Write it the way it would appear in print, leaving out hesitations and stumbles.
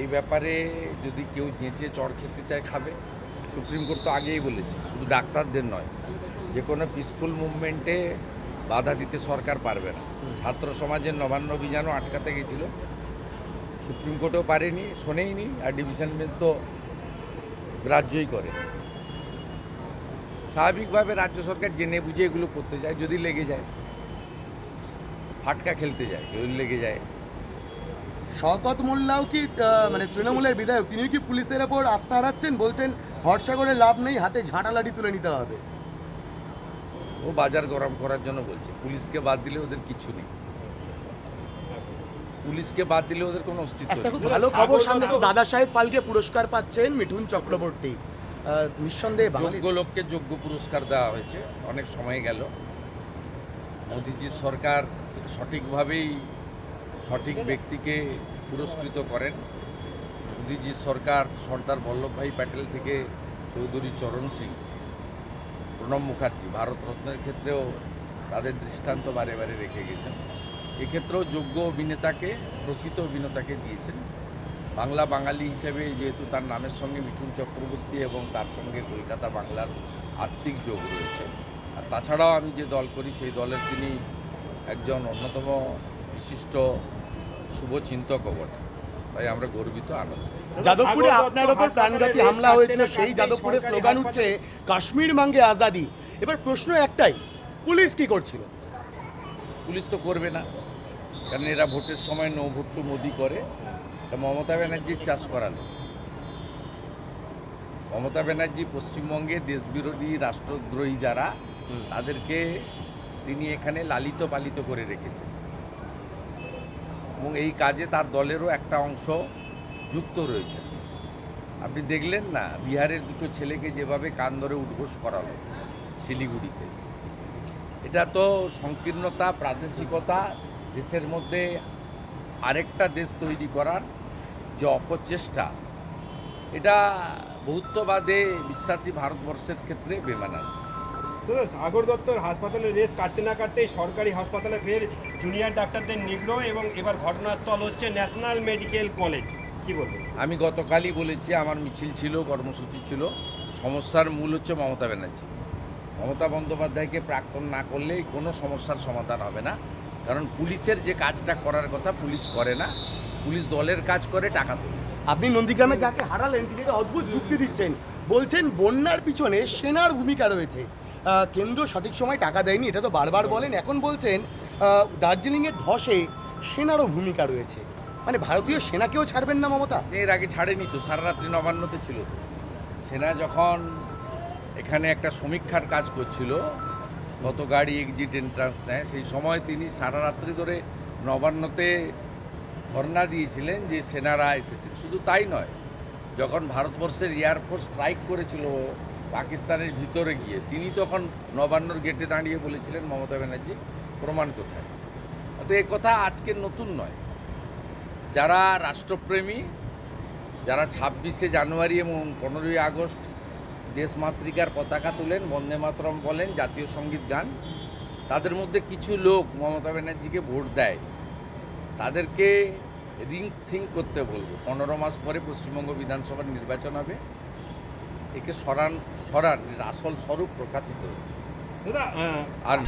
এই ব্যাপারে যদি কেউ যেচে চড় খেতে চায় খাবে। সুপ্রিম কোর্ট তো আগেই বলেছে, শুধু ডাক্তারদের নয়, যে কোনো পিসফুল মুভমেন্টে বাধা দিতে সরকার পারবে না। ছাত্র সমাজের নবান্ন অভিযানও আটকাতে গেছিল, সুপ্রিম কোর্টেও পারেনি, শোনেইনি, আর ডিভিশন বেঞ্চ তো গ্রাহ্যই করে। স্বাভাবিকভাবে রাজ্য সরকার জেনে বুঝে এগুলো করতে যায়, যদি লেগে যায়, ফাটকা খেলতে যায়, কেউ লেগে যায়। শওকত মোল্লাও কি মানে তৃণমূলের বিধায়ক, তিনি কি পুলিশের ওপর আস্থা হারাচ্ছেন? বলছেন ভরসা করে লাভ নেই, হাতে ঝাঁটা লাঠি তুলে নিতে হবে। ও বাজার গরম করার জন্য বলছে। পুলিশকে বাদ দিলে ওদের কিছু নেই, পুলিশকে বাদ দিলে ওদের কোনো অস্তিত্ব একটা নেই। খুব ভালো খবর সামনে এসেছে, দাদা সাহেব ফালকে পুরস্কার পাচ্ছেন মিঠুন চক্রবর্তী। নিঃসন্দেহে যোগ্য লোককে যোগ্য পুরস্কার দেওয়া হয়েছে, অনেক সময় গেল। মোদিজির সরকার সঠিকভাবেই সঠিক ব্যক্তিকে পুরস্কৃত করেন। মোদিজির সরকার সর্দার বল্লভভাই প্যাটেল থেকে চৌধুরী চরণ সিং, প্রণব মুখার্জি, ভারতরত্নের ক্ষেত্রেও তাদের দৃষ্টান্ত বারে বারে রেখে গেছেন। এক্ষেত্রেও যোগ্য অভিনেতাকে, প্রকৃত অভিনেতাকে দিয়েছেন। বাংলা বাঙালি হিসেবে যেহেতু তার নামের সঙ্গে মিঠুন চক্রবর্তী এবং তার সঙ্গে কলকাতা বাংলার আত্মিক যোগ রয়েছে, আর তাছাড়াও আমি যে দল করি সেই দলের তিনি একজন অন্যতম বিশিষ্ট শুভচিন্তকও বটে, তাই আমরা গর্বিত, আনন্দ। যাদবপুরে আপনার ওপর প্রাণঘাতী হামলা হয়েছিল, সেই যাদবপুরে স্লোগান উঠছে কাশ্মীর মাঙ্গে আজাদি। এবার প্রশ্ন একটাই, পুলিশ কি করছিল? পুলিশ তো করবে না, কারণ এরা ভোটের সময় নো ভোট টু মোদি করে। তা মমতা ব্যানার্জির চাষ করালো। মমতা ব্যানার্জি পশ্চিমবঙ্গে দেশবিরোধী রাষ্ট্রদ্রোহী যারা, তাদেরকে তিনি এখানে লালিত পালিত করে রেখেছেন, এবং এই কাজে তার দলেরও একটা অংশ যুক্ত রয়েছে। আপনি দেখলেন না বিহারের দুটো ছেলেকে যেভাবে কান ধরে উদ্ঘোষ করালো শিলিগুড়িতে। এটা তো সংকীর্ণতা, প্রাদেশিকতা, দেশের মধ্যে আরেকটা দেশ তৈরি করার যে অপচেষ্টা, এটা বহুত্ববাদে বিশ্বাসী ভারতবর্ষের ক্ষেত্রে বেমানান। সাগর দত্তর হাসপাতালে রেস কাটতে না কাটতেই সরকারি হাসপাতালে ফের জুনিয়র ডাক্তারদের নিগ্রহ, এবং এবার ঘটনাস্থল হচ্ছে ন্যাশনাল মেডিকেল কলেজ। কি বলবেন? আমি গতকালই বলেছি, আমার মিছিল ছিল, কর্মসূচি ছিল। সমস্যার মূল হচ্ছে মমতা ব্যানার্জি। মমতা বন্দ্যোপাধ্যায়কে প্রাক্তন না করলেই কোনো সমস্যার সমাধান হবে না। কারণ পুলিশের যে কাজটা করার কথা পুলিশ করে না, পুলিশ দলের কাজ করে, টাকা তোলে। আপনি নন্দীগ্রামে যাকে হারালেন তিনি একটা অদ্ভুত যুক্তি দিচ্ছেন, বলছেন বন্যার পিছনে সেনার ভূমিকা রয়েছে। কেন্দ্র সঠিক সময় টাকা দেয়নি, এটা তো বারবার বলেন। এখন বলছেন দার্জিলিংয়ের ধসে সেনারও ভূমিকা রয়েছে। মানে ভারতীয় সেনাকেও ছাড়বেন না মমতা? এর আগে ছাড়েনি তো, সারা রাত্রি নবান্নতে ছিল তো। সেনা যখন এখানে একটা সমীক্ষার কাজ করছিল, কত গাড়ি এক্সিট এন্ট্রান্স নেয়, সেই সময় তিনি সারা রাত্রি ধরে নবান্নতে ধর্ণা দিয়েছিলেন যে সেনারা এসেছেন। শুধু তাই নয়, যখন ভারতবর্ষের এয়ারফোর্স স্ট্রাইক করেছিল পাকিস্তানের ভিতরে গিয়ে, তিনি তখন নবান্নর গেটে দাঁড়িয়ে বলেছিলেন মমতা ব্যানার্জি প্রমাণ কোথায়। অতএব এ কথা আজকের নতুন নয়। যারা রাষ্ট্রপ্রেমী, যারা 26শে জানুয়ারি এবং 15ই আগস্ট দেশমাতৃকার পতাকা তুলেন, বন্দে মাতরম বলেন, জাতীয় সঙ্গীত গান, তাদের মধ্যে কিছু লোক মমতা ব্যানার্জিকে ভোট দেয়, তাদেরকে থিঙ্ক করতে বলবো। 15 মাস পরে পশ্চিমবঙ্গ বিধানসভার নির্বাচন হবে, একে সরান আসল স্বরূপ প্রকাশিত হচ্ছে। দাদা আর